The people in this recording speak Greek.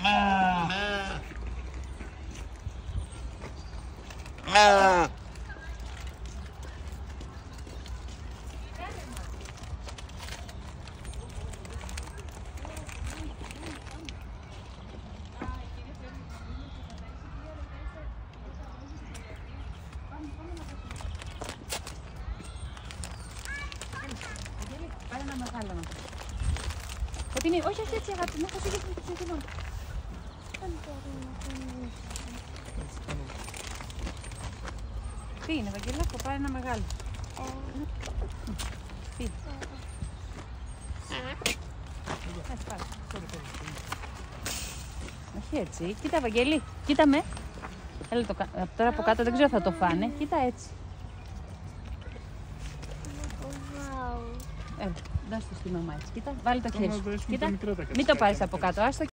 Πάρε ένα μεγάλο να πω. Φωτεινή, όχι έτσι αγάπη μου, θα φύγει το ψηφινό. Τι είναι, Βαγγελάκο, πάρε ένα μεγάλο. Τι. Όχι έτσι, κοίτα Βαγγέλη, κοίτα με. Έλα το, τώρα από κάτω δεν ξέρω θα το φάνε, κοίτα έτσι. Έλα, δώσ' το στη μαμά έτσι, κοίτα, βάλε το χέρι σου. Κοίτα, μην το πάρεις από κάτω, άστο.